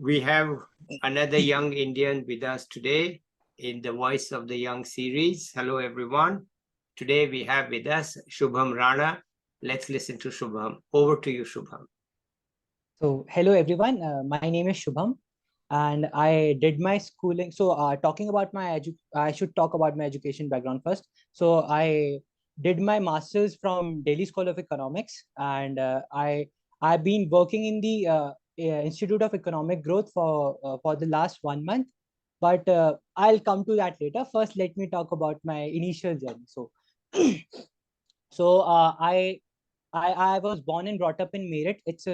We have another young Indian with us today in the Voice of the Young series. Hello, everyone. Today we have with us Shubham Rana. Let's listen to Shubham. Over to you, Shubham. So, hello everyone. My name is Shubham, and I did my schooling. So, talking about I should talk about my education background first. So, I did my masters from Delhi School of Economics, and I've been working in the Institute of Economic Growth for the last 1 month. But I'll come to that later. First, let me talk about my initial journey. So, I was born and brought up in Meerut. It's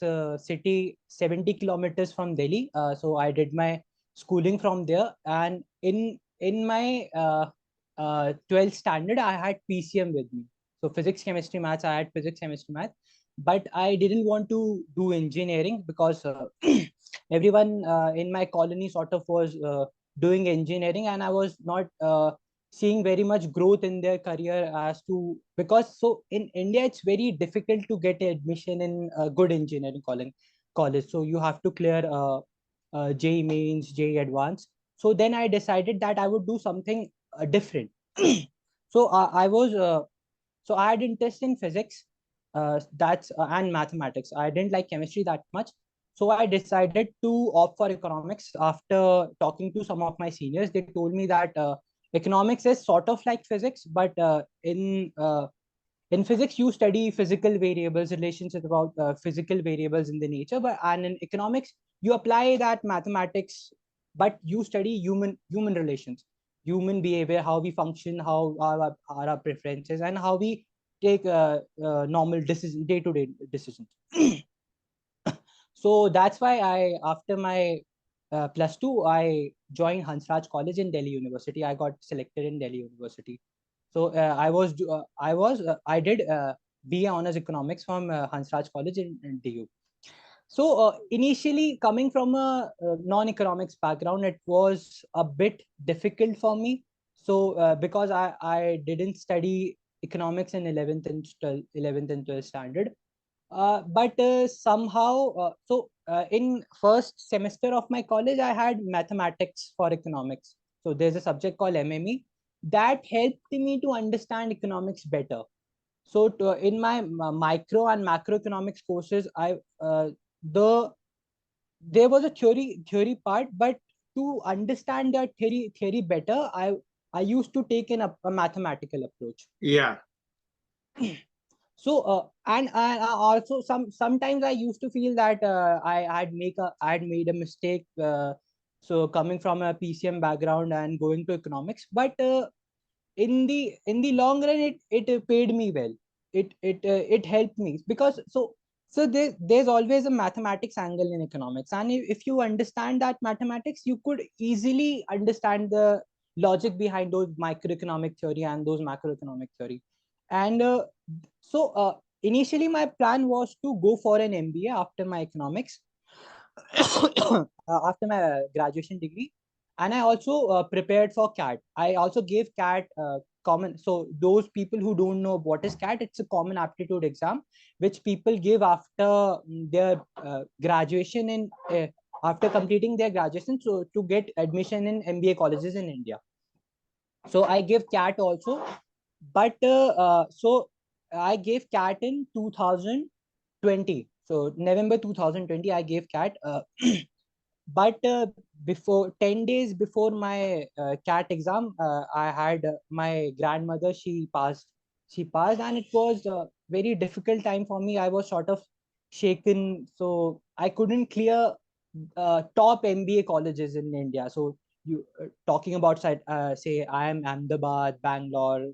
a city 70 kilometers from Delhi. So I did my schooling from there, and in my 12th standard, I had PCM with me. So physics, chemistry, maths. I had physics, chemistry, math, but I didn't want to do engineering because everyone in my colony sort of was doing engineering, and I was not. Seeing very much growth in their career as to because so in India it's very difficult to get admission in a good engineering college. So you have to clear JEE mains, JEE advanced. So then I decided that I would do something different. So I had interest in physics, that's and mathematics. I didn't like chemistry that much. So I decided to opt for economics after talking to some of my seniors. They told me that economics is sort of like physics, but in physics you study physical variables, relations about physical variables in the nature, but and in economics you apply that mathematics, but you study human relations, human behavior, how we function, how are our preferences, and how we take normal decision, day-to-day decisions. So that's why I, after my plus two, I joined Hansraj College in Delhi University. I got selected in Delhi University. So I did BA Honors Economics from Hansraj College in DU. So initially coming from a non-economics background, it was a bit difficult for me. So because I didn't study economics in 11th and 12th standard, but somehow in first semester of my college I had mathematics for economics. So there's a subject called MME that helped me to understand economics better. So in my micro and macroeconomics courses, the there was a theory part, but to understand that theory better, I used to take a mathematical approach. Yeah. So and also sometimes I used to feel that I had made a mistake, so coming from a PCM background and going to economics, but in the long run it paid me well. It helped me because there's always a mathematics angle in economics, and if you understand that mathematics, you could easily understand the logic behind those microeconomic theory and those macroeconomic theory. And so initially my plan was to go for an MBA after my economics, after my graduation degree. And I also prepared for CAT. I also gave CAT common. So those people who don't know what is CAT, it's a common aptitude exam which people give after their graduation in after completing their graduation, so to get admission in MBA colleges in India. So I gave CAT also, but so I gave CAT in 2020. So November 2020, I gave CAT. But before 10 days before my CAT exam, I had my grandmother. She passed, and it was a very difficult time for me. I was sort of shaken, so I couldn't clear top MBA colleges in India. So you talking about say I am Ahmedabad, Bangalore,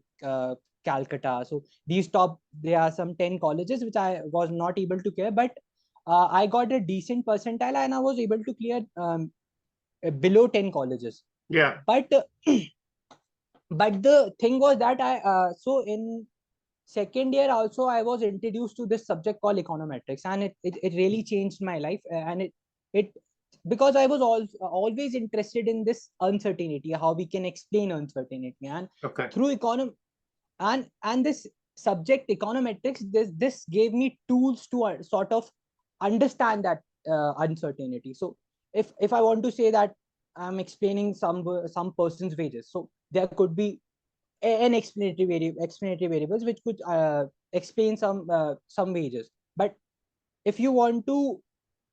Calcutta. So these top, there are some 10 colleges which I was not able to clear, but I got a decent percentile and I was able to clear below 10 colleges. Yeah. But but the thing was that so in second year also I was introduced to this subject called econometrics, and it really changed my life. And it because I was always interested in this uncertainty, how we can explain uncertainty, and Okay. through and this subject econometrics, this gave me tools to sort of understand that uncertainty. So if I want to say that I'm explaining some person's wages, so there could be an explanatory variables which could explain some wages. But if you want to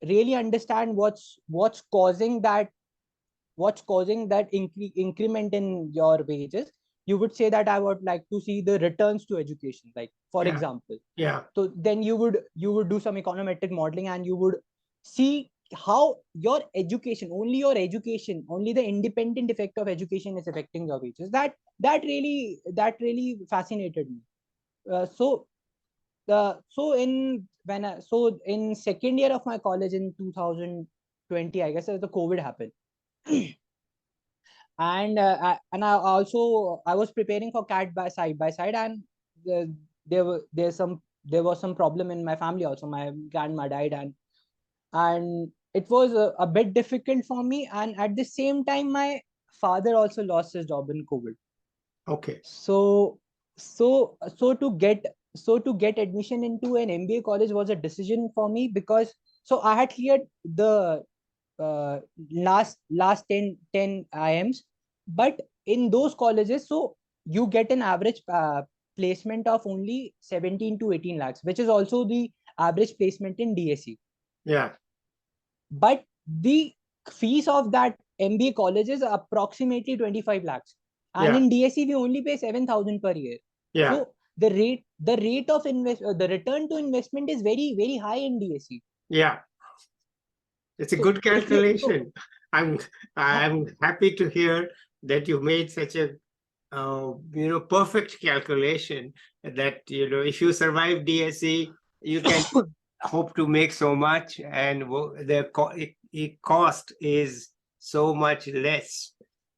really understand what's causing that increment in your wages, you would say that I would like to see the returns to education, like for Yeah. example. Yeah. So then you would do some econometric modeling, and you would see how only the independent effect of education is affecting your wages. That really fascinated me. So in second year of my college in 2020, I guess, the COVID happened. And I was preparing for CAT by side, and uh, there was some problem in my family also. My grandma died, and it was a bit difficult for me. And at the same time, my father also lost his job in COVID. Okay. So to get admission into an MBA college was a decision for me, because so I had cleared the uh, last 10 IMs. But in those colleges, so you get an average placement of only 17 to 18 lakhs, which is also the average placement in DSE. Yeah. But the fees of that MBA college is approximately 25 lakhs. And Yeah. in DSE, we only pay 7,000 per year. Yeah. So the rate of the return to investment is very, very high in DSE. Yeah. It's a So good if you so calculation. I'm happy to hear that you made such a perfect calculation that if you survive DSE, you can hope to make so much, and the cost is so much less.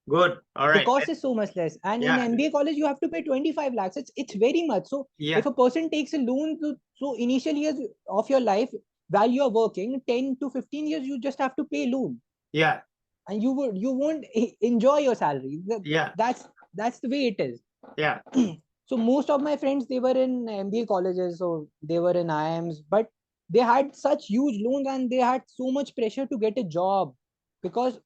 Good. All the right. cost is so much less, and in Yeah. MBA college you have to pay 25 lakhs. It's very much. So Yeah. if a person takes a loan so initial years of your life, while you're working 10 to 15 years, you just have to pay loan, Yeah. and you won't enjoy your salary. Yeah. That's the way it is. Yeah. So most of my friends, they were in MBA colleges, so they were in IIMs, but they had such huge loans, and they had so much pressure to get a job, because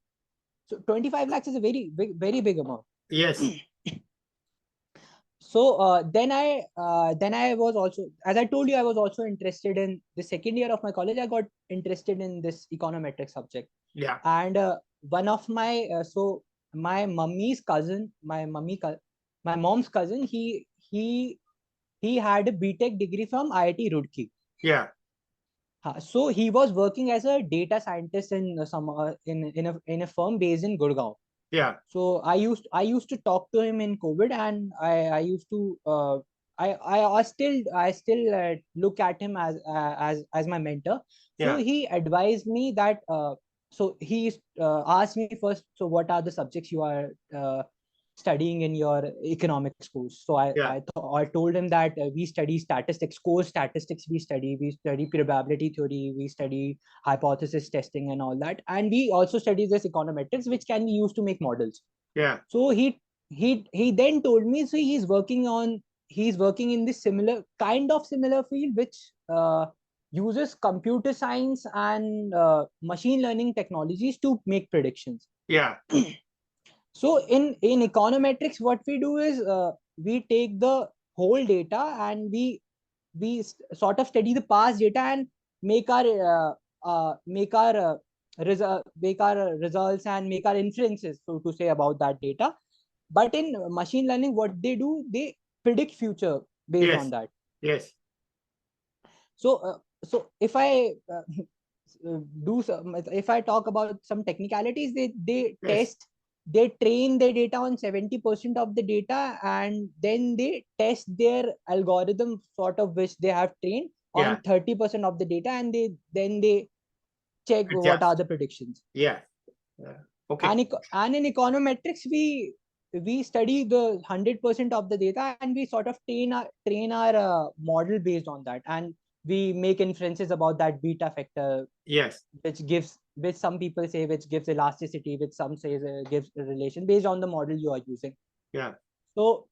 so 25 lakhs is a very big amount. Yes. So then I was also, as I told you, I was also interested in the second year of my college. I got interested in this econometric subject. Yeah. And one of my so my mummy's cousin, my mom's cousin, he had a BTech degree from IIT Roorkee. Yeah. So he was working as a data scientist in some in a firm based in Gurgaon. Yeah. So I used to talk to him in COVID, and I used to I still look at him as my mentor. So Yeah. he advised me that so he asked me first, so what are the subjects you are studying in your economics course? So Yeah. I told him that we study statistics, core statistics. We study probability theory, we study hypothesis testing and all that, and we also study this econometrics, which can be used to make models. Yeah. So he then told me, so he's working in this similar field, which uses computer science and machine learning technologies to make predictions. Yeah. So in econometrics, what we do is we take the whole data, and sort of study the past data, and make our results, and make our inferences, so to say, about that data. But in machine learning, what they do, they predict future based on Yes. that. Yes. So if I if I talk about some technicalities, they Yes. test they train their data on 70% of the data, and then they test their algorithm, sort of, which they have trained Yeah. on 30% of the data, and they check what are Adjust. the predictions. Yeah. Okay. And in econometrics, we study the 100% of the data, and we sort of train our model based on that, and we make inferences about that beta factor, Yes. which some people say which gives elasticity, which some say gives a relation based on the model you are using. Yeah. So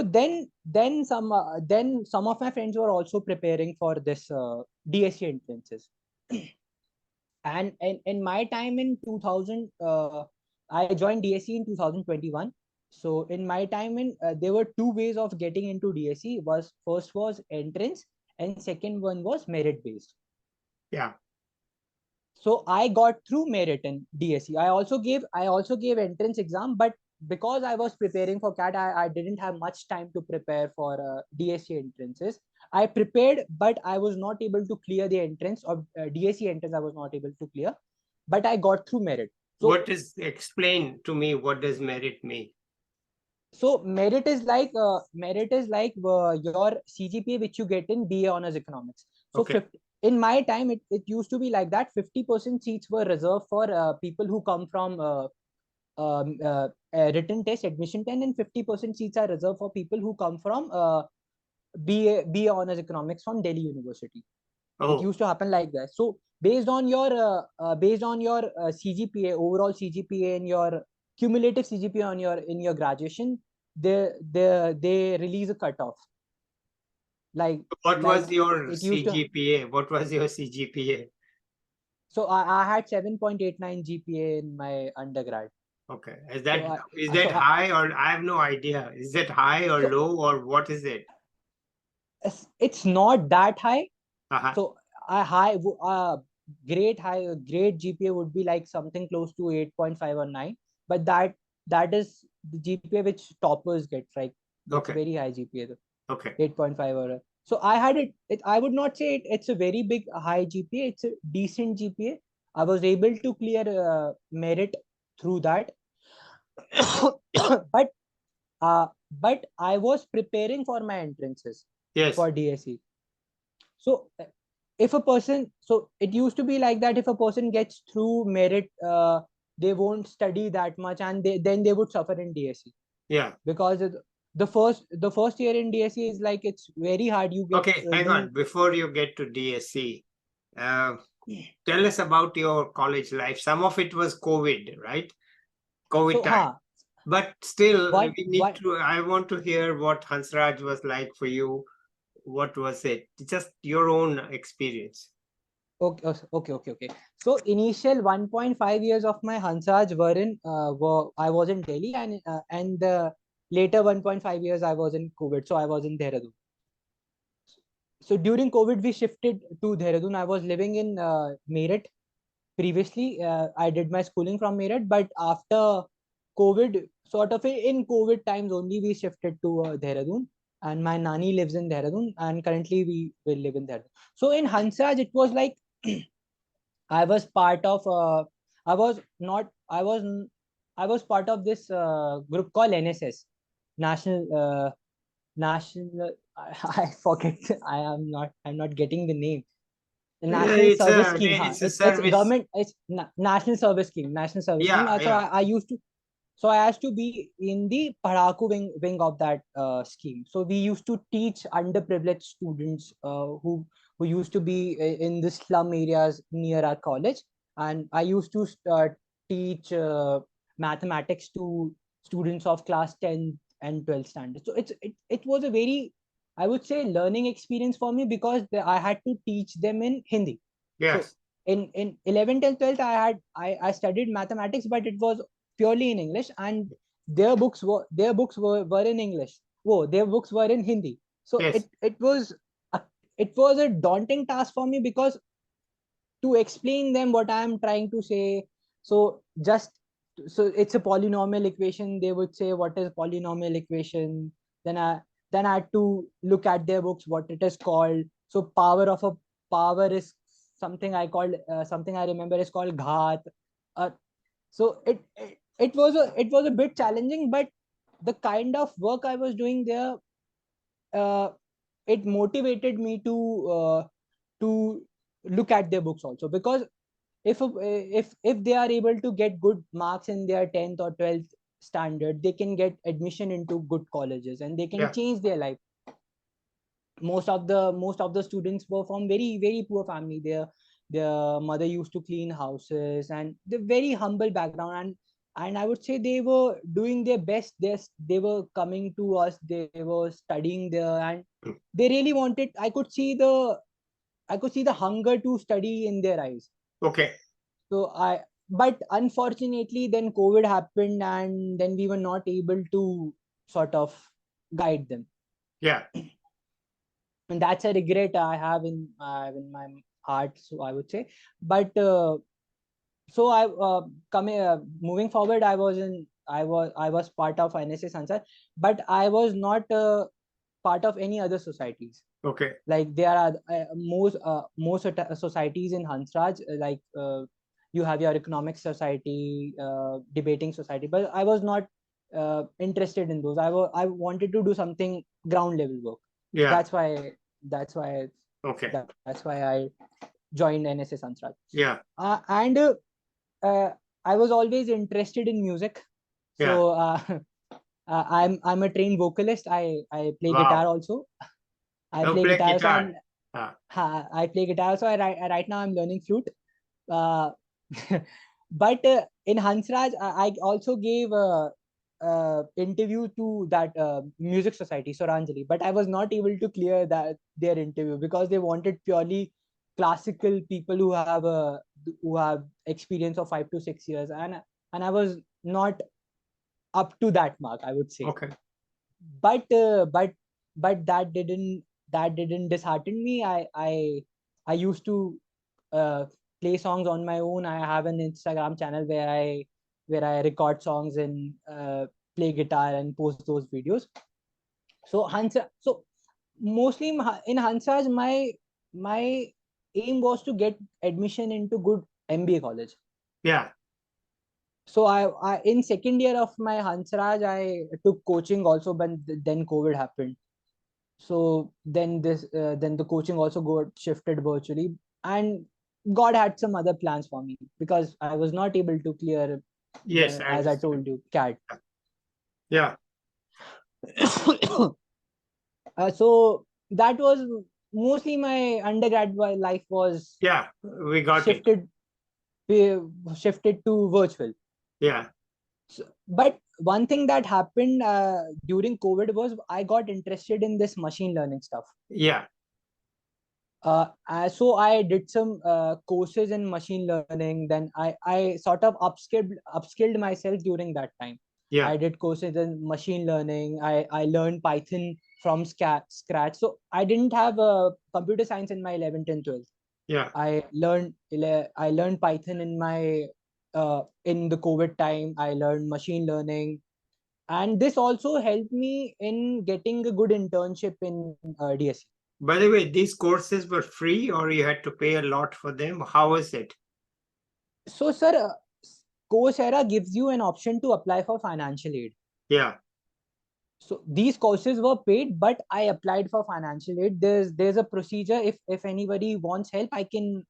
then some of my friends were also preparing for this DSC entrances. And in my time in 2000, I joined DSE in 2021. So in my time in there were two ways of getting into DSE. Was first was entrance, and second one was merit based. Yeah. So I got through merit in DSE. I also gave entrance exam, but because I was preparing for CAT, I didn't have much time to prepare for DSE entrances. I prepared, but I was not able to clear the entrance of DSE entrance. I was not able to clear, but I got through merit. So Explain to me, what does merit mean? so merit is like your CGPA which you get in BA honors economics. So Okay. 50, in my time it used to be like that 50% seats were reserved for people who come from written test admission 10, and 50% seats are reserved for people who come from BA honors economics from Delhi University. It Oh, used to happen like that. So based on your CGPA, overall CGPA, and your cumulative CGPA on your in your graduation, they release a cutoff. Like what was like your it used to. CGPA? What was your CGPA? So I had 7.89 GPA in my undergrad. Okay. So I Is that so I, high, or I have no idea? Is that high or so low, or what is it? it's not that high. Uh-huh. So great GPA would be like something close to 8.5 or 9, but that is the GPA which toppers get, like it's a Okay. very high GPA, Okay. 8.5 or so I had it. I would not say it's a very big high GPA. It's a decent GPA. I was able to clear merit through that. but but I was preparing for my entrances Yes. for DSE. So if a person, so it used to be like that, if a person gets through merit, they won't study that much, and then they would suffer in DSE, Yeah. because the first year in DSE is like it's very hard. You get Okay. Hang do. on. Before you get to DSC, uh, tell us about your college life. Some of it was COVID, right? COVID So time. But still, what I want to hear what Hansraj was like for you. What was it? Just your own experience. okay. So initial 1.5 years of my Hansaj I was in Delhi, and the later 1.5 years I was in COVID, so I was in Dehradun. So during COVID, we shifted to Dehradun. I was living in Meerut previously. I did my schooling from Meerut, but after COVID, sort of in COVID times only, we shifted to Dehradun. And my nani lives in Dehradun, and currently we will live in Dehradun. So in Hansraj, it was like I was part of. I was not. I was part of this group called NSS, National National. I forget. I'm not getting the name. The National Service Scheme. Huh? It's a It's service. government. It's National Service Scheme. National Service Scheme. Yeah, So yeah. I used to. So I used to be in the Padhaku wing of that scheme. So we used to teach underprivileged students who used to be in the slum areas near our college, and I used to teach mathematics to students of class 10 and 12 standard. So it was a very, I would say, learning experience for me, because I had to teach them in Hindi. So Yes. in 11th and 12th I studied mathematics, but it was purely in English, and their books were in English. Oh, their books were in Hindi. So Yes. it was a daunting task for me, because to explain them what I am trying to say. So just so it's a polynomial equation. They would say, what is polynomial equation? Then I had to look at their books what it is called. So power is something I remember is called ghat. So it was a bit challenging, but the kind of work I was doing there, uh, it motivated me to look at their books also, because if they are able to get good marks in their 10th or 12th standard, they can get admission into good colleges, and they can Yeah. change their life. Most of the students were from very very poor family. Their mother used to clean houses, and the very humble background, and I would say they were doing their best. They were coming to us, they were studying there, and they really wanted. I could see the hunger to study in their eyes. Okay. But unfortunately, then COVID happened, and then we were not able to sort of guide them. Yeah. And that's a regret I have in my heart. So I would say, but so I moving forward, I was part of NSS Ansar, but I was not part of any other societies. Okay. Like there are most societies in Hansraj, like you have your economic society, debating society, but I was not interested in those. I wanted to do something ground level work. Yeah. That's why Okay. that's why I joined NSS Hansraj. Yeah. And I was always interested in music. Yeah. So I'm a trained vocalist. I play Wow. guitar also. I play guitar. So I play guitar. So right now I'm learning flute. But in Hansraj, I also gave a interview to that music society, Soranjali, but I was not able to clear their interview because they wanted purely classical people who have experience of 5 to 6 years, and I was not up to that mark, I would say. Okay. But that didn't dishearten me. I used to play songs on my own. I have an Instagram channel where I record songs and play guitar and post those videos. So mostly in Hansraj, my aim was to get admission into good MBA college. Yeah. So I in second year of my Hansraj, I took coaching also, but then COVID happened. So then the coaching also got shifted virtually, and God had some other plans for me because I was not able to clear. Yes, as I told you, CAT. Yeah. So that was mostly my undergrad life was. Yeah, we got shifted to virtual. Yeah. So, but one thing that happened during COVID was I got interested in this machine learning stuff. Yeah. So I did some courses in machine learning. Then I sort of upskilled myself during that time. Yeah. I did courses in machine learning. I learned Python from scratch. So I didn't have computer science in my 11th and 12th. Yeah. I learned Python in my in the COVID time. I learned machine learning, and this also helped me in getting a good internship in DSC. By the way, these courses were free or you had to pay a lot for them? How was it? So, sir, Coursera gives you an option to apply for financial aid. Yeah. So these courses were paid, but I applied for financial aid. There's a procedure. If anybody wants help, I can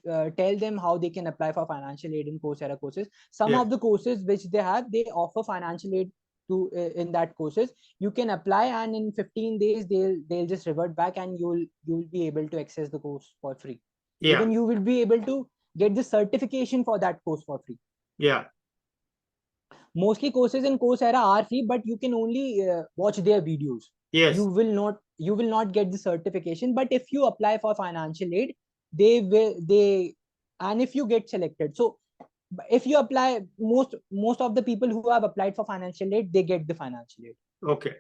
tell them how they can apply for financial aid in Coursera courses. Some of the courses which they have, they offer financial aid to in that courses. You can apply, and in 15 days they'll just revert back, and you'll be able to access the course for free. Yeah. Even you will be able to get the certification for that course for free. Yeah. Mostly courses in Coursera are free, but you can only watch their videos. Yes. You will not get the certification. But if you apply for financial aid, and if you get selected, so if you apply, most of the people who have applied for financial aid, they get the financial aid. Okay.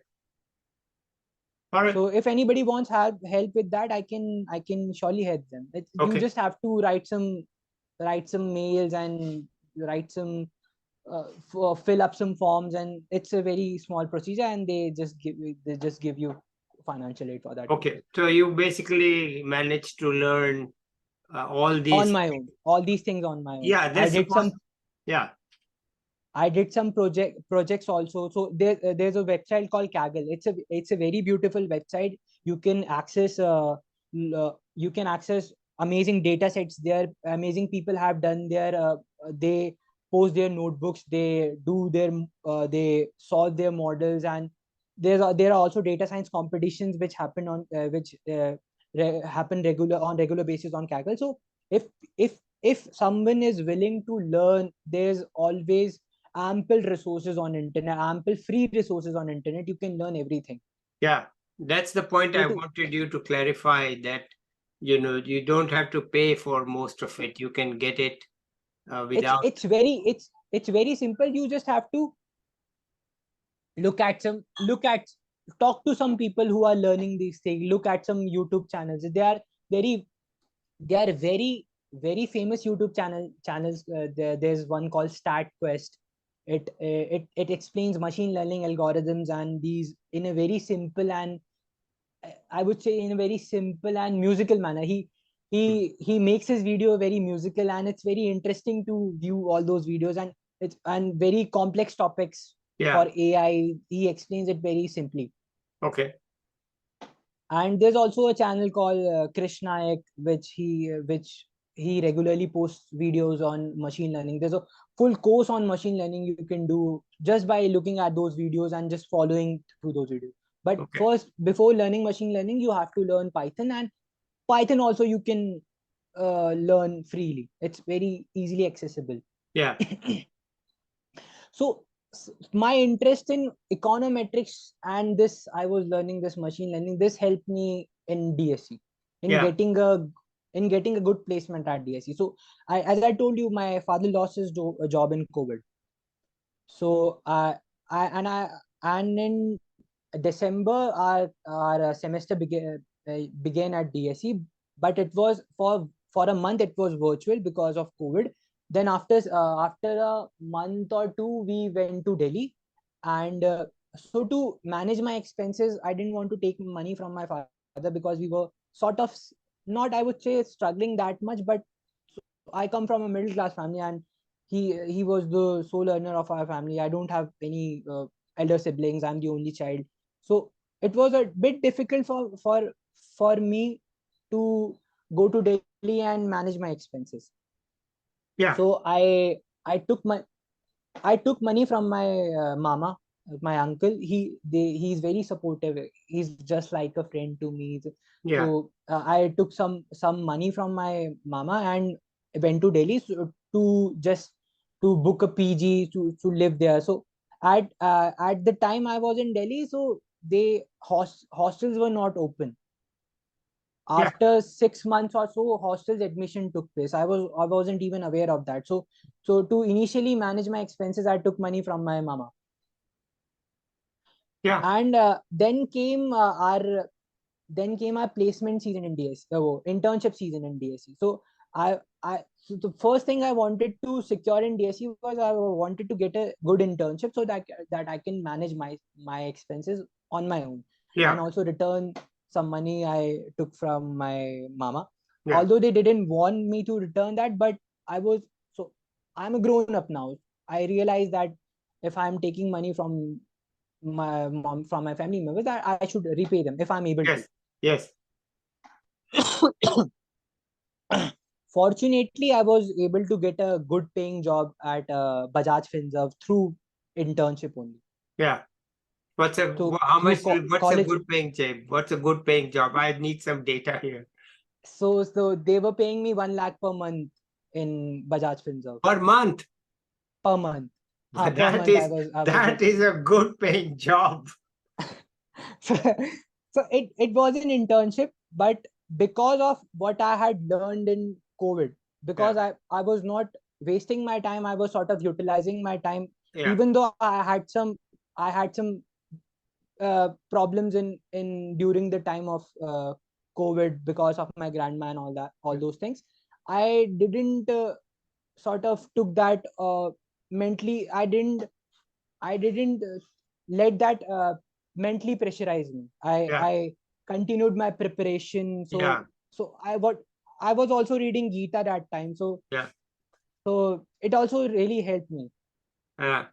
All right. So if anybody wants help with that, I can surely help them. Okay. You just have to write some mails and write some fill up some forms, and it's a very small procedure, and they just give you financial aid for that. Okay, so you basically managed to learn all these on my own, all these things on my own. Yeah, I did some projects also. So there's a website called Kaggle. It's a very beautiful website. You can access amazing data sets there. Amazing people have done their they post their notebooks, they do their they solve their models, and there are also data science competitions which happen on happen on regular basis on Kaggle. So if someone is willing to learn, there's always ample resources on internet, ample free resources on internet. You can learn everything. Yeah, that's the point I wanted you to clarify, that you don't have to pay for most of it. You can get it without. It's very simple. You just have to look at talk to some people who are learning these things. Look at some YouTube channels. Very they are very famous YouTube channels. There's one called StatQuest. It explains machine learning algorithms and these in a very simple and I would say in a very simple and musical manner. He makes his video very musical and it's very interesting to view all those videos, and very complex topics Yeah. for AI. He explains it very simply. Okay. And there's also a channel called Krishnaik, which he regularly posts videos on machine learning. There's a full course on machine learning you can do just by looking at those videos and just following through those videos. But Okay. first, before learning machine learning, you have to learn Python, and Python also you can learn freely. It's very easily accessible. Yeah. So my interest in econometrics and this, I was learning this machine learning. This helped me in DSC in Yeah. getting a good placement at DSC. So as I told you, my father lost his job in COVID. So and in December our semester began at DSC, but it was for a month it was virtual because of COVID. Then after a month or two we went to Delhi, and so to manage my expenses I didn't want to take money from my father because we were sort of not, I would say, struggling that much, but I come from a middle class family, and he was the sole earner of our family. I don't have any elder siblings. I'm the only child, so it was a bit difficult for me to go to Delhi and manage my expenses. Yeah. So I took money from my mama, my uncle. He's very supportive. He's just like a friend to me. Yeah. So I took some money from my mama and went to Delhi, to book a PG to live there. So at the time I was in Delhi, so hostels were not open. Yeah. After 6 months or so, hostels admission took place. I wasn't even aware of that. So to initially manage my expenses, I took money from my mama. Yeah. And then came our placement season in DSC, internship season in DSC. So so the first thing I wanted to secure in DSC was I wanted to get a good internship so that I can manage my expenses on my own, Yeah. and also return some money I took from my mama. Yeah. Although they didn't want me to return that, but I'm a grown up now. I realized that if I'm taking money from my mom, from my family members, I should repay them if I'm able Yes. Yes. to. Fortunately, I was able to get a good paying job at Bajaj Finserv through internship only. Yeah. So How through much, what's a college, good paying job? What's a good paying job? I need some data here. so they were paying me 1 lakh per month in Bajaj Finserv Per month. per month. Per That month is I was that getting. is a good paying job. so, so it was an internship, but because of what I had learned in COVID, because Yeah. I was not wasting my time, I was sort of utilizing my time, Yeah. even though I had some problems in during the time of COVID because of my grandma and all those things. I didn't sort of took that mentally. I didn't let that mentally pressurize me. Yeah. I continued my preparation. Yeah. I was also reading Gita that time. Yeah. So it also really helped me. Yeah.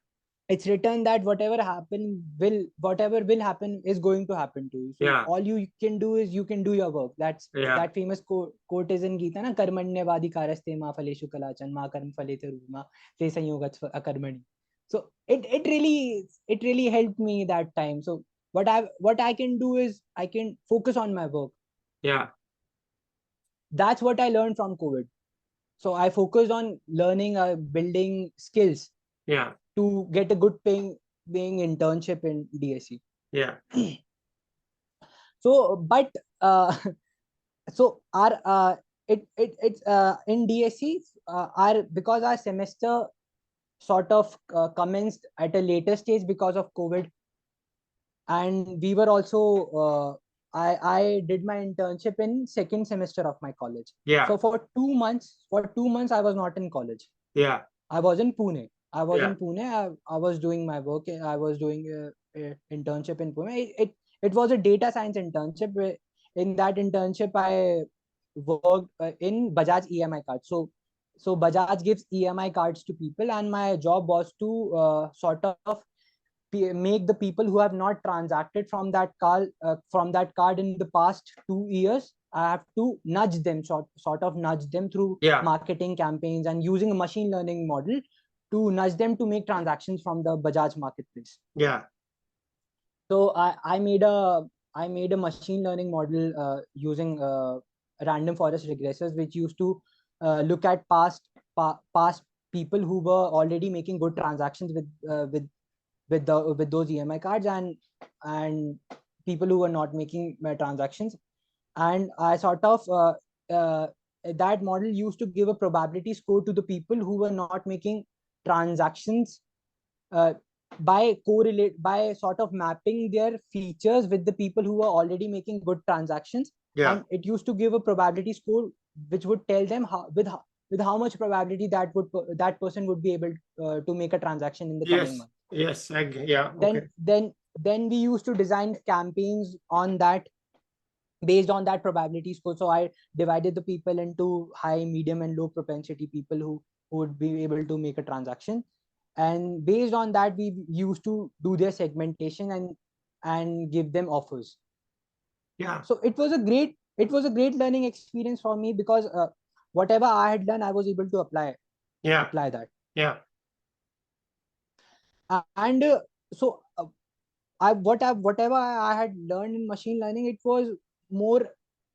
It's written that whatever will happen is going to happen to you. So Yeah. all you can do is you can do your work. Yeah. That famous quote is in Gita, na karmanyavadi karaste ma phaleshu kalachan ma karm phalete ruma te sanyogat akarmani. So it really helped me that time. So what I can do is I can focus on my work. Yeah. That's what I learned from COVID. So I focused on learning, building skills Yeah. to get a good paying internship in DSC. Yeah. So, but So our it's in DSC, our because our semester sort of commenced at a later stage because of COVID, and we were also I did my internship in second semester of my college. Yeah. So for 2 months I was not in college. Yeah. I was in Pune. Yeah. I was doing my work. I was doing a internship in Pune. It was a data science internship. In that internship, I worked in Bajaj EMI cards. So Bajaj gives EMI cards to people, and my job was to sort of make the people who have not transacted from that card in the past 2 years. I have to nudge them, sort of nudge them through Yeah. marketing campaigns and using a machine learning model to nudge them to make transactions from the Bajaj marketplace. Yeah. So I made a machine learning model using random forest regressors, which used to look at past people who were already making good transactions with those EMI cards, and people who were not making transactions. And I sort of uh, that model used to give a probability score to the people who were not making transactions uh, by sort of mapping their features with the people who were already making good transactions. Yeah. And it used to give a probability score which would tell them with how much probability that person would be able to make a transaction in the coming month. Yes. Yeah. Okay. Then we used to design campaigns on that, based on that probability score. So I divided the people into high, medium, and low propensity people who would be able to make a transaction. And based on that, we used to do their segmentation and give them offers. Yeah. So it was a great learning experience for me, because whatever I had done, I was able to apply that. Yeah. And so whatever I had learned in machine learning, it was more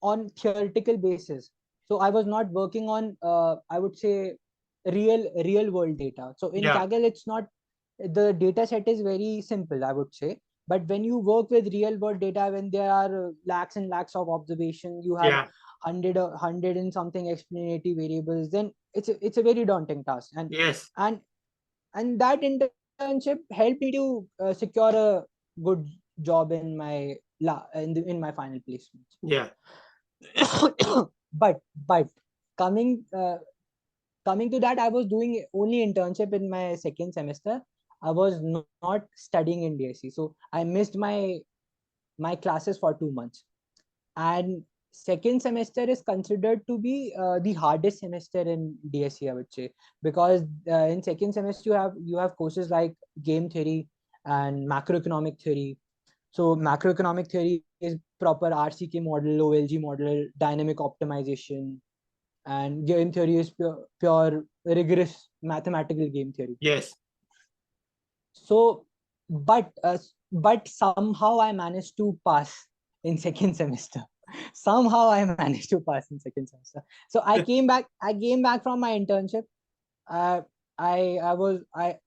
on theoretical basis. So I was not working on I would say real world data. So in Yeah. Kaggle, it's not, the data set is very simple, I would say. But when you work with real world data, when there are lakhs and lakhs of observation, you have Yeah. hundred and something explanatory variables, then it's a very daunting task. Yes. And that internship helped me to secure a good job in my final placement. Yeah. But coming coming to that, I was doing only internship in my second semester. I was not studying in DSC, so I missed my classes for 2 months. And second semester is considered to be the hardest semester in DSC, I would say, because in second semester you have courses like game theory and macroeconomic theory. So macroeconomic theory is proper RCK model, OLG model, dynamic optimization, and game theory is pure rigorous mathematical game theory. Yes. So, but somehow I managed to pass in second semester. Somehow I managed to pass in second semester. So I came back. I came back from my internship. Uh, I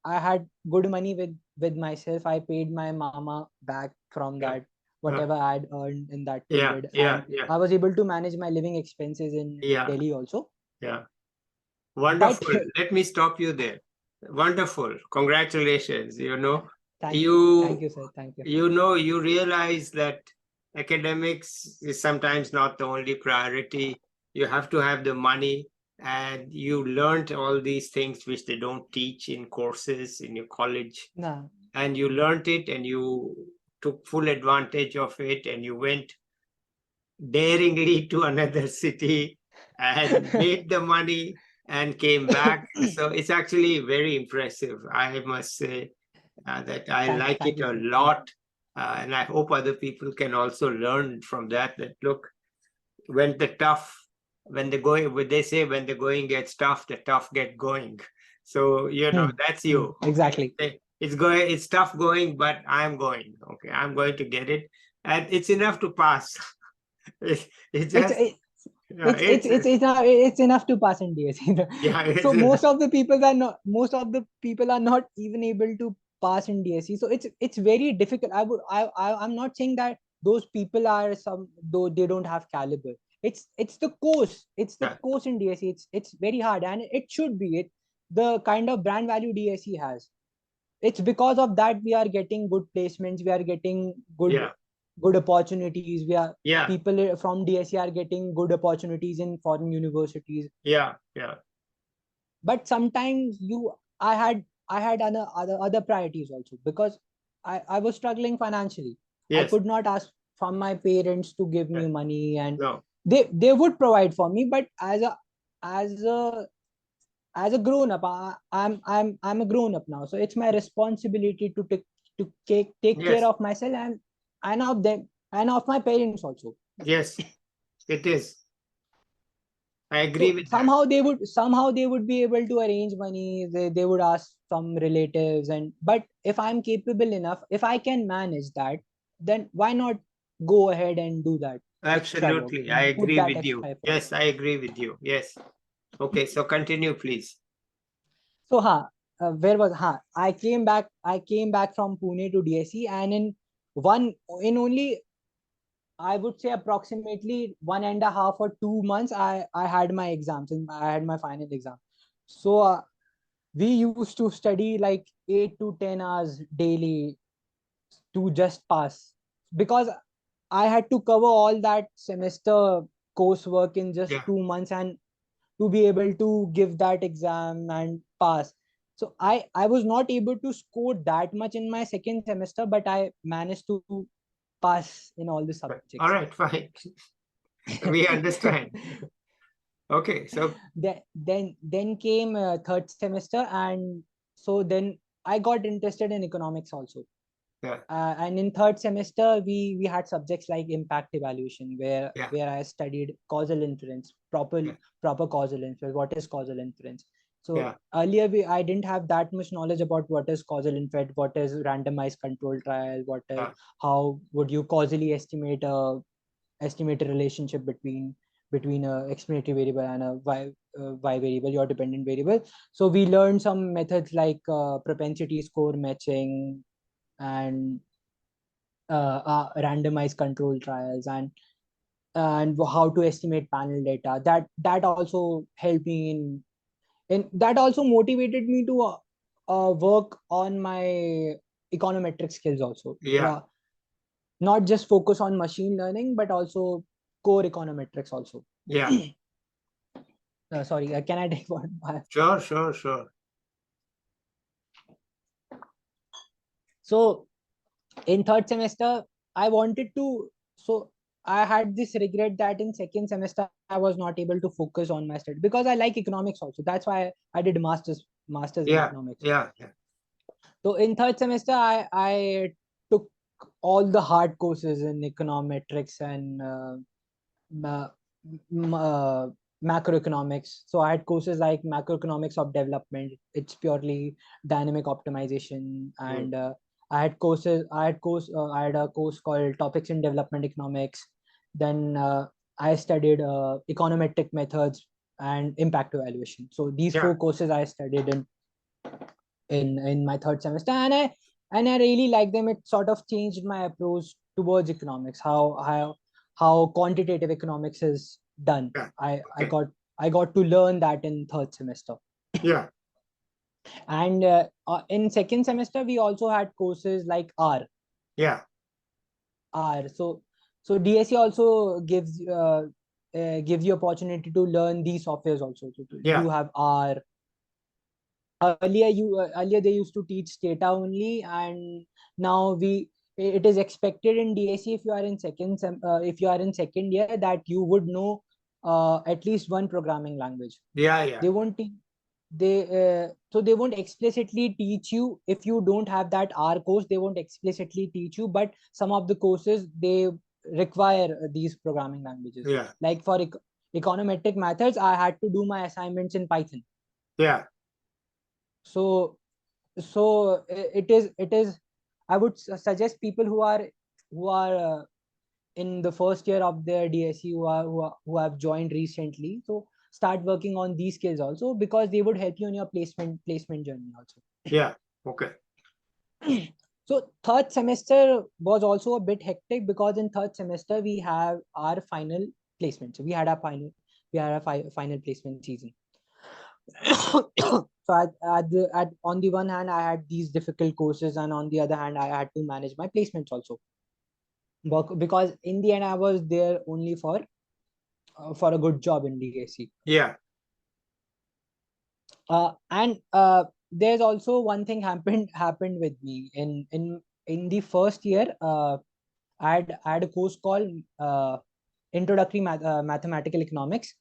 had good money with myself. I paid my mama back from Yeah. that whatever I had earned in that Yeah. period, Yeah. and Yeah. I was able to manage my living expenses in Yeah. Delhi also. Yeah. But Wonderful. Let me stop you there. Wonderful. Congratulations. thank you, sir. Thank you. You realize that academics is sometimes not the only priority. You have to have the money, and you learned all these things which they don't teach in courses in your college. Nah. And you learned it, and you took full advantage of it, and you went daringly to another city and made the money and came back. So it's actually very impressive. I must say that I like Thank it you, a sir. lot. And I hope other people can also learn from that, that look, when the tough, when the going, when they say when the going gets tough, the tough get going. So, that's you. Exactly. It's tough going, but I'm going. Okay, I'm going to get it. And it's enough to pass. It's just, It's enough to pass in DSC. yeah, So most of the people are not even able to pass in DSC. So it's very difficult. I'm not saying that those people are some, though they don't have caliber. it's the course. It's the Yeah. course in DSE. It's very hard, and it should be it. The kind of brand value DSE has. It's because of that we are getting good placements. We are getting Yeah. good opportunities. We are Yeah. people from DSE are getting good opportunities in foreign universities. Yeah. Yeah. But sometimes I had other priorities also, because I was struggling financially. I Yes. could not ask from my parents to give Yeah. me money, and No. they would provide for me, but as a grown up, I'm a grown up now, so it's my responsibility to take care Yes. of myself, and of them, and of my parents also. Yes. It is. I agree So with that. somehow they would be able to arrange money. They would ask some relatives, but if I'm capable enough, if I can manage that, then why not go ahead and do that extra work, Absolutely. I put agree that with you. extra effort. Yes, I agree with you. Yes. Okay. So continue, please. So where was I came back from Pune to DSE, and one in only, I would say, approximately 1.5 or 2 months, I had my exams, and I had my final exam. So we used to study like 8 to 10 hours daily to just pass, because I had to cover all that semester coursework in just Yeah. 2 months, and to be able to give that exam and pass. So I was not able to score that much in my second semester, but I managed to pass in all the All subjects. right. Fine. We understand. Okay. So Then came third semester, and so then I got interested in economics also. yeah. And in third semester we had subjects like impact evaluation, where Yeah. I studied causal inference, Yeah. proper causal inference. What is causal inference? So Yeah. earlier I didn't have that much knowledge about what is causal inference, what is randomized control trial, Yeah. how would you causally estimate a relationship between a explanatory variable and a y variable, your dependent variable. So we learned some methods like propensity score matching, and randomized control trials, and how to estimate panel data. That also helped me in that also motivated me to work on my econometric skills also. Yeah. Not just focus on machine learning, but also core econometrics also. Yeah. Sorry, can I take one? Sure. Sure. Sure. So in third semester, I wanted to. So I had this regret that in second semester I was not able to focus on my study, because I like economics also. That's why I did masters in Yeah. economics. Yeah. Yeah. So in third semester, I took all the hard courses in econometrics and ma- macroeconomics. So I had courses like macroeconomics of development. It's purely dynamic optimization, Mm. and I had a course called Topics in Development Economics. Then I studied econometric methods and impact evaluation. So these Yeah. four courses I studied in my third semester, and I really like them. It sort of changed my approach towards economics, how quantitative economics is done. Yeah. I I Okay. got I got to learn that in third semester. Yeah. And in second semester we also had courses like Yeah. R. So DSE also gives you opportunity to learn these softwares also. So Yeah. you have R. Earlier they used to teach data only, and now it is expected in DSE, if you are in if you are in second year, that you would know at least one programming language. Yeah. Yeah. They won't te- they won't explicitly teach you. If you don't have that R course, they won't explicitly teach you, but some of the courses they require these programming languages. Yeah. Like for econometric methods, I had to do my assignments in Python. Yeah. So it is I would suggest people who are in the first year of their DSE, who have joined recently, so start working on these skills also, because they would help you in your placement journey also. Yeah. Okay. So third semester was also a bit hectic, because in third semester we have our final placement. So we had a final placement season. So on the one hand, I had these difficult courses, and on the other hand, I had to manage my placements also. Because in the end, I was there only for a good job in DSC. Yeah. And there's also one thing happened with me in the first year. I had a course called Introductory Mathematical Economics,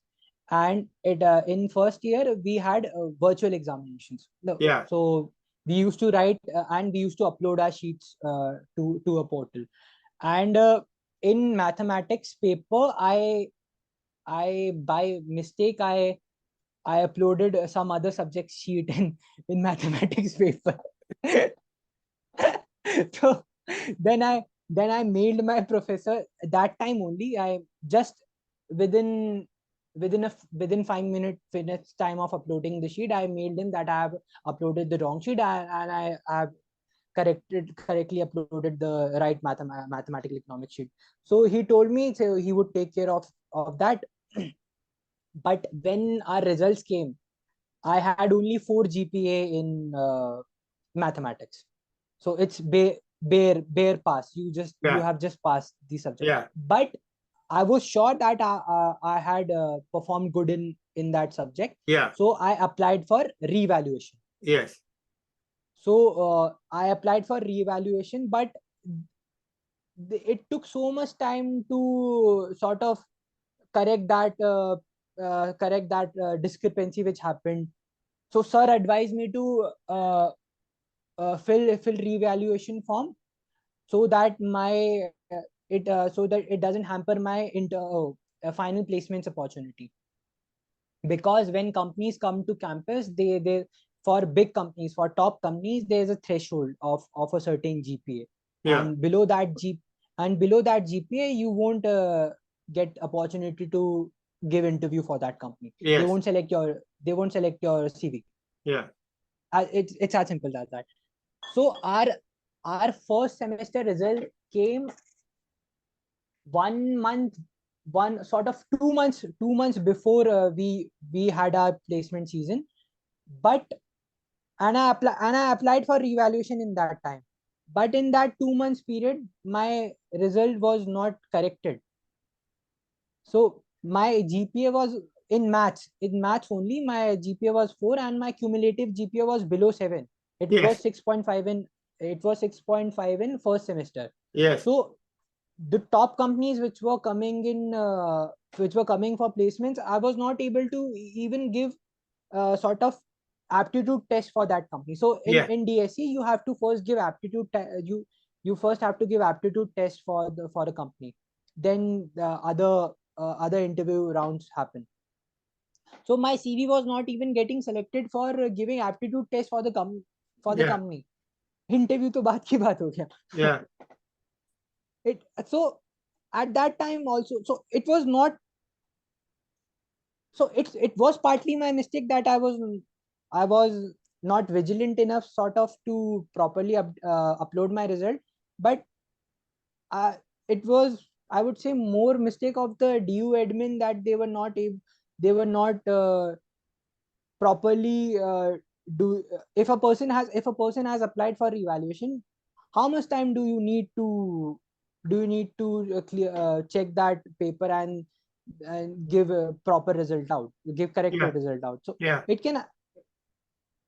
and it in first year we had virtual examinations. Yeah. So we used to write and we used to upload our sheets to a portal. And in mathematics paper, I by mistake I uploaded some other subject sheet in mathematics paper. So then I mailed my professor that time only. I just within within 5 minutes time of uploading the sheet, I mailed him that I have uploaded the wrong sheet, and I have correctly uploaded the right mathematical economics sheet. So he told me, so he would take care of that. But when our results came, I had only 4 GPA in mathematics. So it's bare pass. You have just passed the subject. Yeah. But I was sure that I had performed good in that subject. Yeah. So I applied for revaluation. Yes. So I applied for reevaluation, but it took so much time to sort of correct that discrepancy which happened. So sir advised me to fill reevaluation form, so that it doesn't hamper my final placements opportunity. Because when companies come to campus, they for big companies, for top companies, there's a threshold of a certain GPA. Yeah. And below that GPA, you won't get opportunity to give interview for that company. Yes. They won't select your CV. Yeah. It's as simple as that. So our first semester result came 1 month, 2 months before we had our placement season. But and I applied for revaluation in that time. But in that 2 months period, my result was not corrected. So my GPA was in maths only. My GPA was 4, and my cumulative GPA was below 7. It Yes. was 6.5 in first semester. Yes. So the top companies which were coming for placements, I was not able to even give sort of aptitude test for that company. So in DSC, you have to first give you first have to give aptitude test for the company. Then the other interview rounds happen. So my CV was not even getting selected for giving aptitude test for the company. Interview to baat ki baat ho gaya. Yeah. So at that time also, so it was not, so it was partly my mistake that I was not vigilant enough sort of to properly upload my result. But it was, I would say, more mistake of the DU admin, that they were not properly do if a person has applied for evaluation, how much time do you need to check that paper and give a proper result out, give correct result out. So it can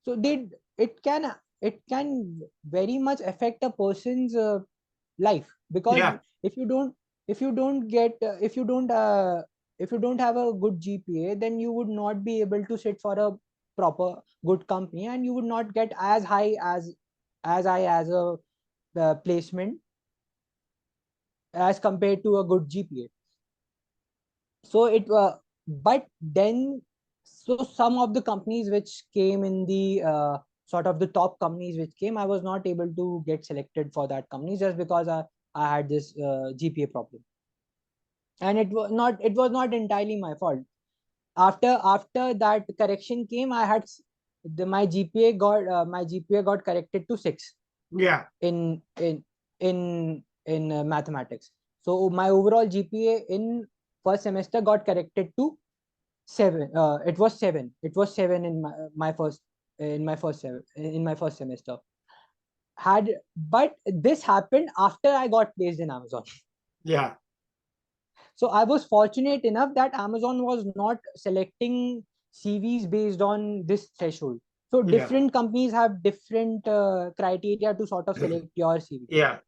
so they it can very much affect a person's life. Because if you don't get if you don't have a good GPA, then you would not be able to sit for a proper good company, and you would not get as high as a placement as compared to a good GPA. So but then, so some of the companies which came in the sort of the top companies which came, I was not able to get selected for that company, just because I had this GPA problem. And it was not entirely my fault. After that correction came, I had my GPA got corrected to 6 in mathematics. So my overall GPA first semester got corrected to 7. It was 7. It was 7 in my first semester. But this happened after I got placed in Amazon. Yeah. So I was fortunate enough that Amazon was not selecting CVs based on this threshold. So Yeah. different companies have different criteria to sort of select your CV. Yeah.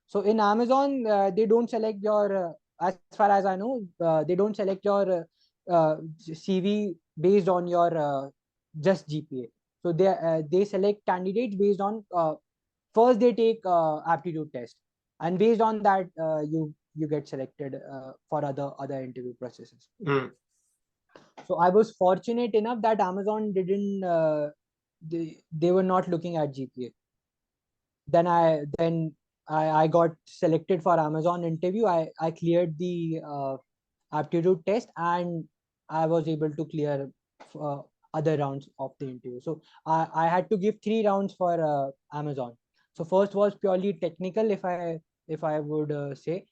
So in Amazon, they don't select your, as far as I know, they don't select your CV based on your just GPA. So they select candidates based on first they take aptitude test, and based on that you get selected for other interview processes. Mm. So I was fortunate enough that Amazon didn't they were not looking at GPA. Then I got selected for Amazon interview. I cleared the aptitude test, and I was able to clear other rounds of the interview. So I had to give 3 rounds for Amazon. So first was purely technical, if I would say.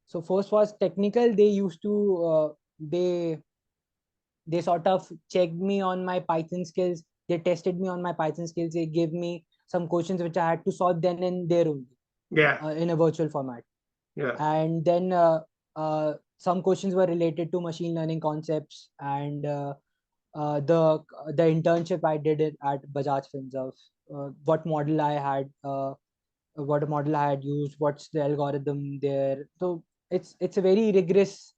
So first was technical. They used to they sort of checked me on my Python skills. They tested me on my Python skills. They gave me some questions which I had to solve then and there only, Yeah. in a virtual format. Yeah. And then some questions were related to machine learning concepts, and the internship I did it at Bajaj Finserv, what model I had used, what's the algorithm there. So it's a very rigorous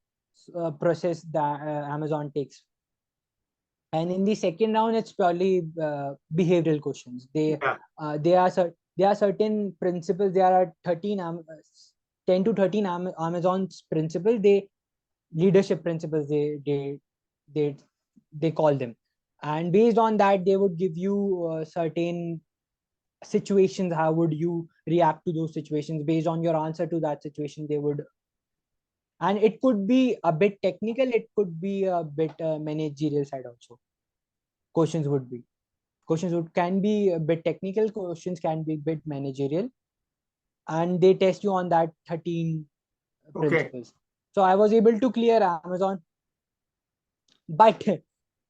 process that Amazon takes. And in the second round, it's purely behavioral questions. Yeah. There are certain principles. There are 10 to 13 Amazon's principles. They leadership principles. They they call them, and based on that, they would give you certain situations. How would you react to those situations? Based on your answer to that situation, they would. And it could be a bit technical. It could be a bit managerial side also. Questions would be. Questions can be a bit technical, questions can be a bit managerial, and they test you on that 13 Okay. principles. So I was able to clear Amazon, but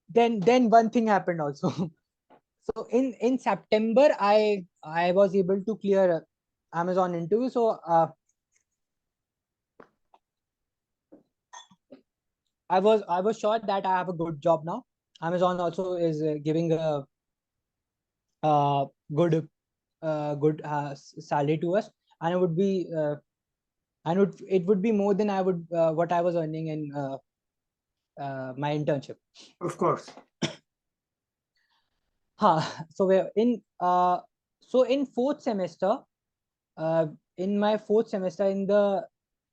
then one thing happened also. So in September, I was able to clear Amazon interview. So I was sure that I have a good job now. Amazon also is giving a good salary to us, and it would be more than I would what I was earning in my internship. Of course. So we're in fourth semester, uh, in my fourth semester, in the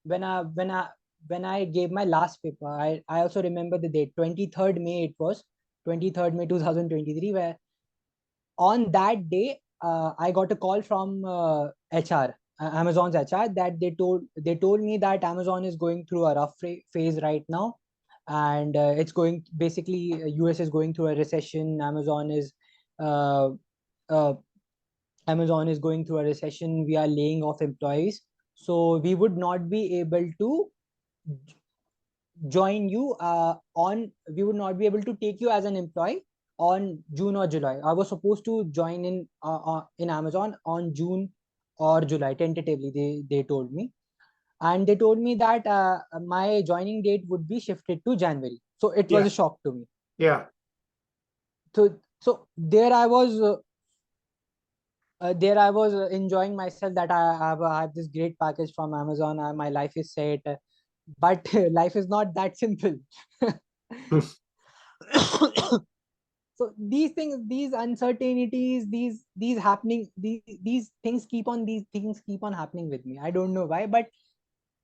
when I when I when I gave my last paper, I also remember the date, 23rd May. It was 23rd May 2023, where on that day I got a call from HR, Amazon's HR, that they told me that Amazon is going through a rough phase right now, and it's going basically US is going through a recession. Uh, uh, Amazon is going through a recession. We are laying off employees, so we would not be able to join you on we would not be able to take you as an employee on June or July. I was supposed to join in Amazon on June or July tentatively. They told me, and they told me that my joining date would be shifted to January. So it was Yeah. a shock to me. Yeah. So there I was enjoying myself, that I have this great package from Amazon. My life is set, but life is not that simple. So these things, these uncertainties, these things keep on happening with me. I don't know why, but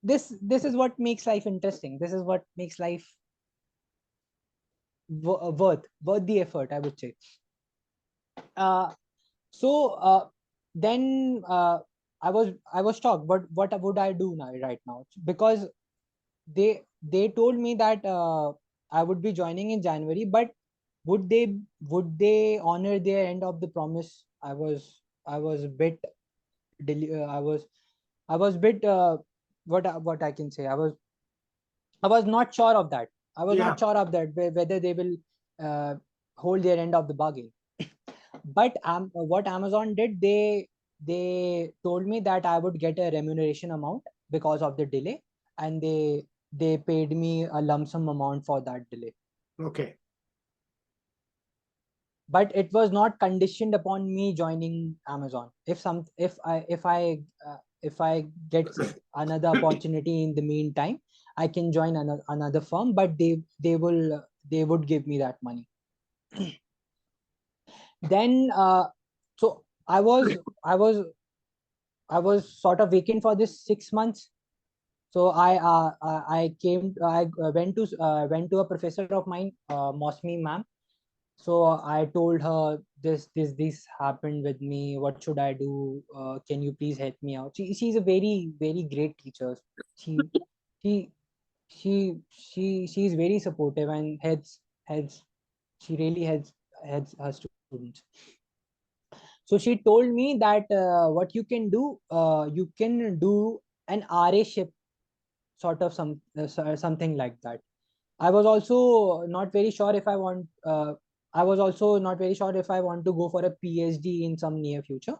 this is what makes life interesting. This is what makes life worth the effort, I would say. uh so then I was shocked. What would I do now, right now? Because they told me that I would be joining in January, but would they honor their end of the promise? I was a bit I was a bit what I can say. I was not sure of that. I was Yeah. not sure of that, whether they will hold their end of the bargain. But what Amazon did, they told me that I would get a remuneration amount because of the delay, and they paid me a lump sum amount for that delay. Okay. But it was not conditioned upon me joining Amazon. If I get another opportunity in the meantime, I can join another firm, but they would give me that money. Then so I was sort of vacant for this 6 months. So I came I went to a professor of mine, Mosmi ma'am. So I told her, this happened with me. What should I do? Can you please help me out? She's a very great teacher. She she she's very supportive and helps. She really helps her students. So she told me that what you can do, you can do an RA ship, sort of something like that. I was also not very sure if I want. I was also not very sure if I want to go for a PhD in some near future.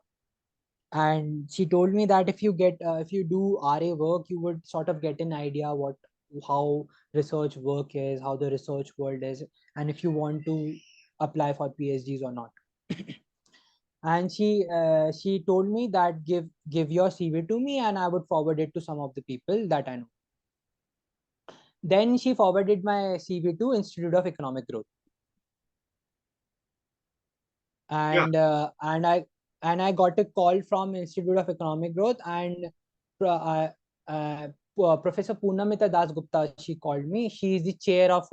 And she told me that if you do RA work, you would sort of get an idea how research work is, how the research world is, and if you want to apply for PhDs or not. And she told me that give your CV to me, and I would forward it to some of the people that I know. Then she forwarded my CV to Institute of Economic Growth. And I got a call from Institute of Economic Growth, and uh, uh, Professor Poonamita Das Gupta, she called me. She is the chair of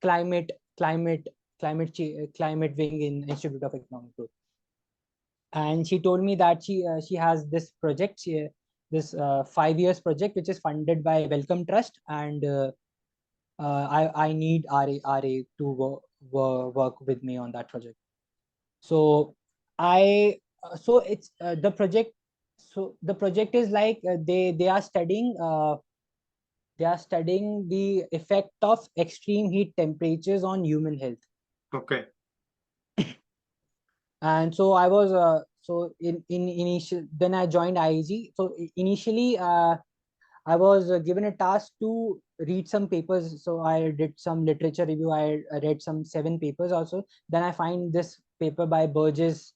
climate climate climate wing in Institute of Economic Growth. And she told me that she has this project, this 5 years project, which is funded by Wellcome Trust, and I need RA to work with me on that project. So I so it's the project. So the project is like they are studying the effect of extreme heat temperatures on human health. Okay. And so I was in initial, then I joined IEG. So initially I was given a task to read some papers. So I did some literature review. I read some 7 papers also. Then I find this paper by Burgess,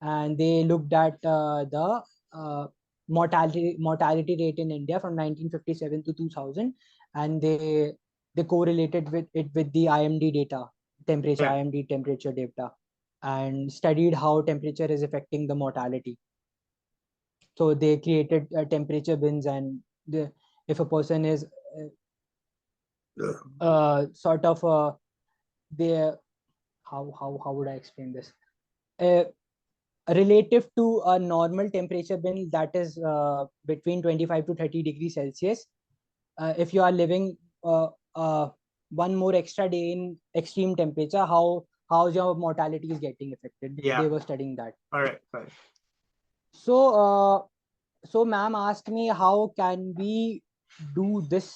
and they looked at the mortality rate in India from 1957 to 2000, and they correlated with it with the IMD data, IMD temperature data, and studied how temperature is affecting the mortality. So they created temperature bins, and if a person is sort of they how would I explain this? Uh, Relative to a normal temperature bin, that is between 25 to 30 degrees Celsius, if you are living one more extra day in extreme temperature, how's your mortality is getting affected. Yeah. They were studying that. All right. Fine. So ma'am asked me, how can we do this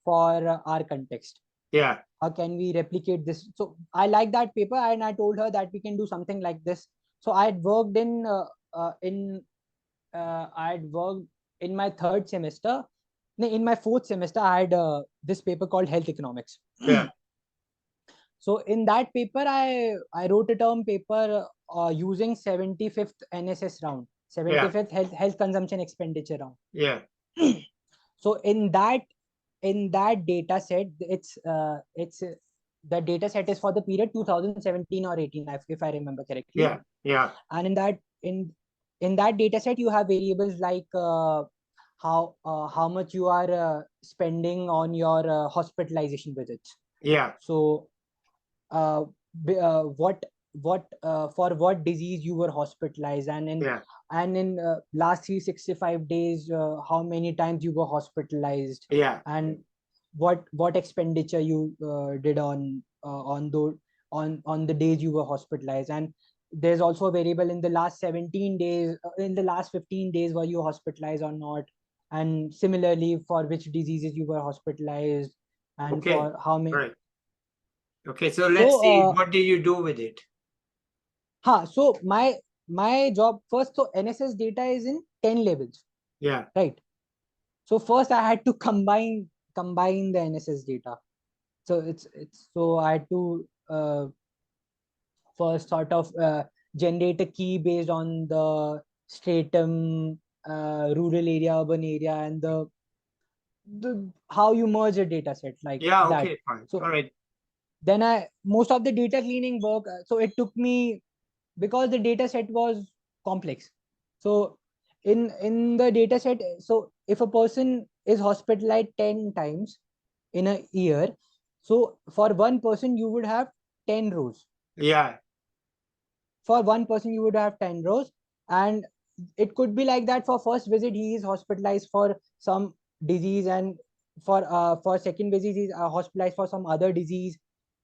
for our context? Yeah. How can we replicate this? So I like that paper, and I told her that we can do something like this. So I had worked I had worked in my 3rd semester. No, in my 4th semester, I had this paper called Health Economics. Yeah. So in that paper, I wrote a term paper using 75th NSS round, 75th health consumption expenditure round. Yeah. So in that data set, it's the data set is for the period 2017 or 18, if I remember correctly. Yeah. Yeah. And in that data set, you have variables like how much you are spending on your hospitalization visits. Yeah. So what for what disease you were hospitalized, and in last 365 days, how many times you were hospitalized. Yeah. And what expenditure you did on the days you were hospitalized. And there's also a variable in the last 17 days, in the last 15 days, were you hospitalized or not. and similarly for which diseases you were hospitalized, and Okay. for how many. Right. Okay. So let's see. What did you do with it? So my job first, so NSS data is in 10 levels, Yeah. right? So first I had to combine the NSS data. So it's so I had to first sort of generate a key based on the stratum, rural area, urban area, and the how you merge a data set like Yeah. that. Okay. Fine. So All right. then I most of the data cleaning work, so it took me, because the data set was complex. So in the data set, so if a person is hospitalized 10 times in a year, so for one person you would have 10 rows. Yeah. For one person you would have 10 rows, and it could be like that. For first visit he is hospitalized for some disease, and for second visit he is hospitalized for some other disease,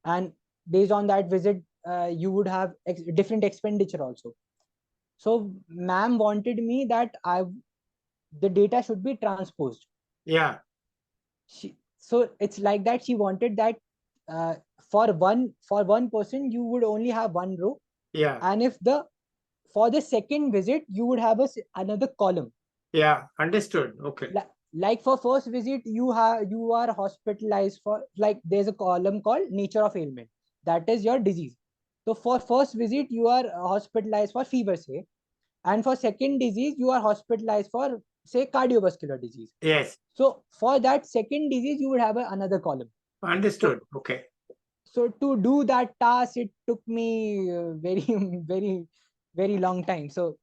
and based on that visit you would have different expenditure also. So ma'am wanted me that the data should be transposed. Yeah. So it's like that, she wanted that uh, for one person you would only have one row, Yeah. and if the for the second visit you would have another column. Yeah. Understood. Okay. Like for first visit you are hospitalized for, like there's a column called nature of ailment, that is your disease. So for first visit you are hospitalized for fever, say, and for second disease you are hospitalized for, say, cardiovascular disease. Yes. So for that second disease you would have another column. Understood. So Okay. to do that task it took me very very very long time. So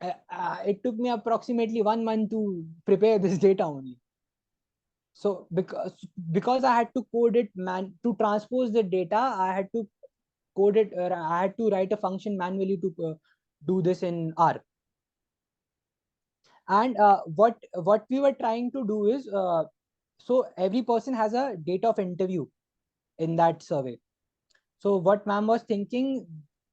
it took me approximately 1 month to prepare this data only. So because I had to code it, to transpose the data I had to code it, I had to write a function manually to do this in R. And what we were trying to do is, so every person has a date of interview in that survey. So what ma'am was thinking,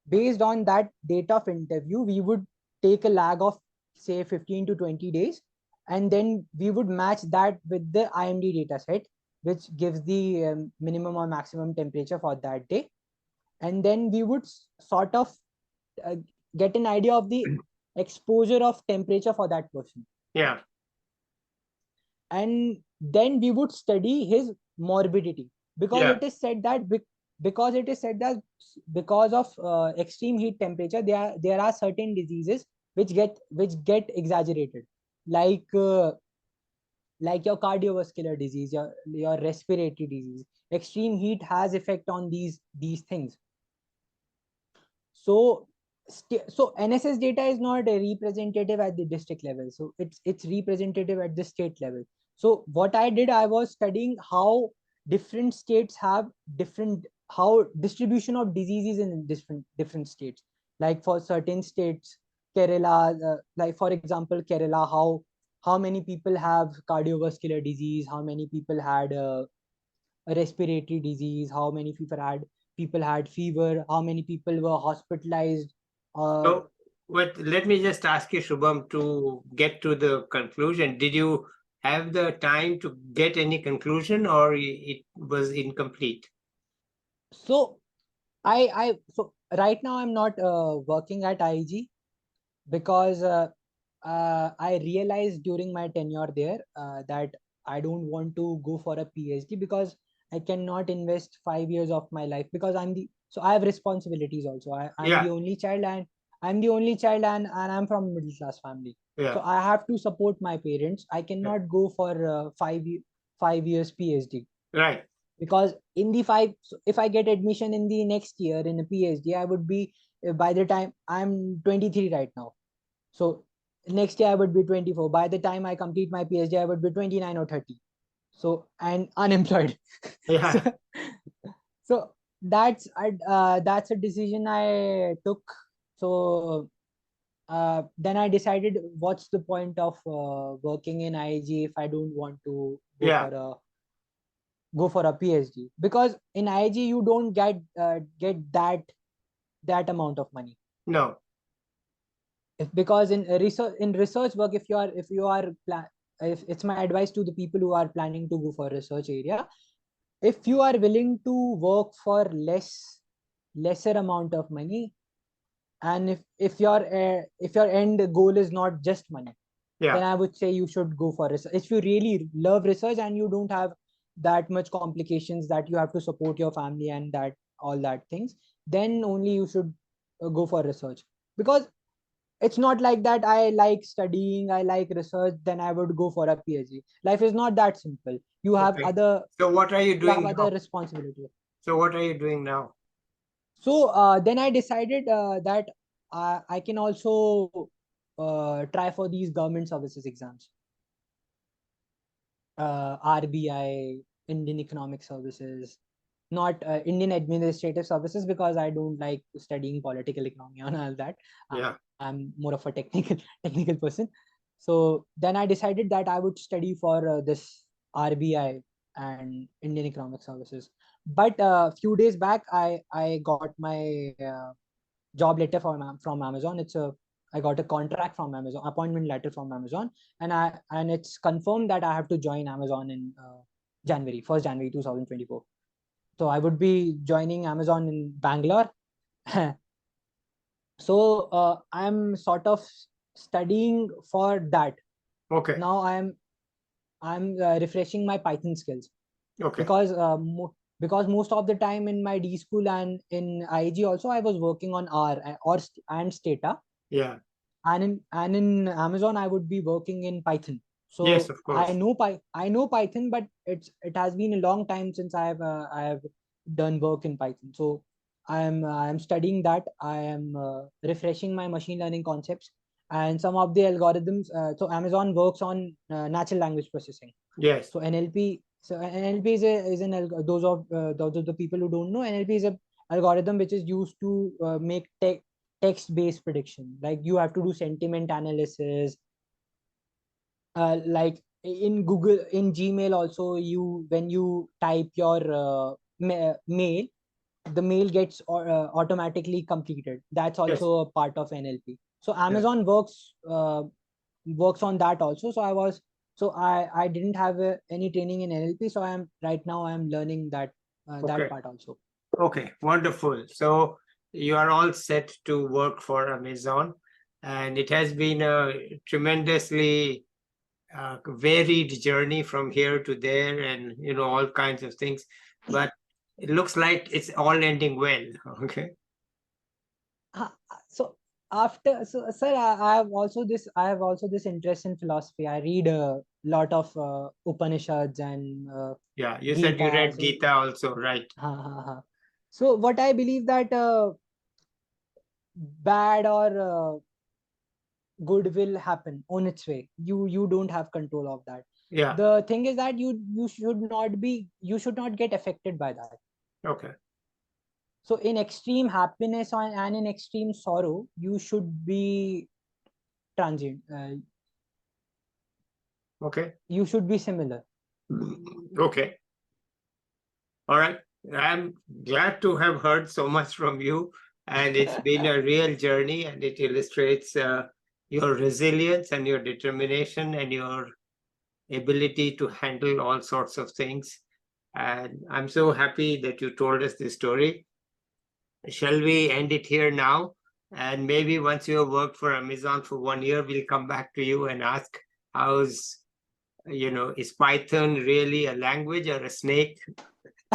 based on that date of interview we would take a lag of say 15 to 20 days, and then we would match that with the IMD data set, which gives the minimum or maximum temperature for that day. And then we would sort of uh, get an idea of the exposure of temperature for that person. Yeah. And then we would study his morbidity, because Yeah. it is said that because it is said that because of extreme heat temperature there are certain diseases which get exaggerated, like your cardiovascular disease, your respiratory disease. Extreme heat has effect on these things. So so NSS data is not a representative at the district level, so it's representative at the state level. So what I did, I was studying how different states have different, how distribution of diseases in different states. Like for certain states, Kerala, like for example Kerala, how many people have cardiovascular disease, how many people had a respiratory disease, how many people had fever, how many people were hospitalized. So, let me just ask you, Shubham, to get to the conclusion. Did you have the time to get any conclusion, or it was incomplete? So so right now I'm not working at IG, because I realized during my tenure there that I don't want to go for a PhD, because I cannot invest 5 years of my life, because so I have responsibilities also. I'm Yeah. the only child, and I'm from a middle class family. So Yeah. I have to support my parents. I Yeah. cannot go for 5 years PhD, Right. because in the so if I get admission in the next year in a PhD, I would be, by the time I'm 23 right now, so next year I would be 24. By the time I complete my PhD, I would be 29 or 30. So, and unemployed. so, Yeah. so that's a decision I took. So then I decided, what's the point of working in IG if I don't want to Yeah. go for a PhD? Because in IG you don't get that amount of money. No. Because in research work, if you are if it's my advice to the people who are planning to go for research area, if you are willing to work for lesser amount of money, and if your end goal is not just money, then Yeah. I would say you should go for research. If you really love research and you don't have that much complications that you have to support your family and that all that things, then only you should go for research. Because it's not like that I like studying, I like research, then I would go for a PhD. Life is not that simple. You have Okay. other So what are you you have doing other now? responsibilities. So what are you doing now? So then I decided that I can also try for these government services exams, RBI, Indian Economic Services, not Indian Administrative Services, because I don't like studying political economy and all that. Yeah. I'm more of a technical person. So then I decided that I would study for this RBI and Indian Economic Services. But a few days back, I got my job letter from Amazon. I got a contract from Amazon, appointment letter from Amazon, and it's confirmed that I have to join Amazon in January 1st, January 2024. So I would be joining Amazon in Bangalore. So I'm sort of studying for that. Okay. Now I'm refreshing my Python skills, Okay. because because most of the time in my D school and in IG also I was working on and Stata, Yeah. and in Amazon I would be working in Python. Yes, So of course. I know Python, but it has been a long time since I have done work in Python. So I am studying that. I am refreshing my machine learning concepts and some of the algorithms. So Amazon works on natural language processing. Yes. So NLP. So NLP is those of the people who don't know, NLP is a algorithm which is used to make text-based prediction. Like you have to do sentiment analysis. Like in Google, in Gmail also, when you type your mail, the mail gets automatically completed. That's Yes. also a part of NLP. So Yeah. Amazon works on that also. So I didn't have any training in NLP. So I'm learning that Okay. part also. Okay. Wonderful. So you are all set to work for Amazon, and it has been a tremendously varied journey from here to there, and all kinds of things. But it looks like it's all ending well. Okay. So after, so sir, I have also this interest in philosophy. I read a lot of Upanishads and Yeah. You said you Gita. read Gita also, right? So what I believe that bad or good will happen on its way. You don't have control of that. Yeah. The thing is that you should not get affected by that. Okay. So in extreme happiness and in extreme sorrow, you should be transient. Okay. You should be similar. Okay. All right. I'm glad to have heard so much from you. And it's been a real journey, and it illustrates your resilience and your determination and your ability to handle all sorts of things. And I'm so happy that you told us this story. Shall we end it here now? And maybe once you have worked for Amazon for 1 year, we'll come back to you and ask how's, is Python really a language or a snake?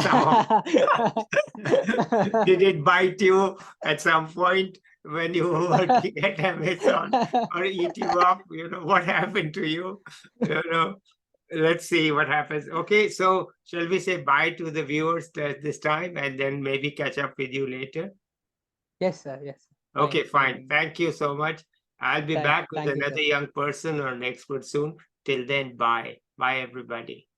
Somehow. Did it bite you at some point when you were working at Amazon or eat you up? What happened to you? You know, let's see what happens. Okay, so shall we say bye to the viewers this time and then maybe catch up with you later? Yes, sir. Yes. Okay, fine. Fine. Thank you so much. I'll be back with Thank you, sir. another young person or an expert soon. Till then, bye. Bye, everybody.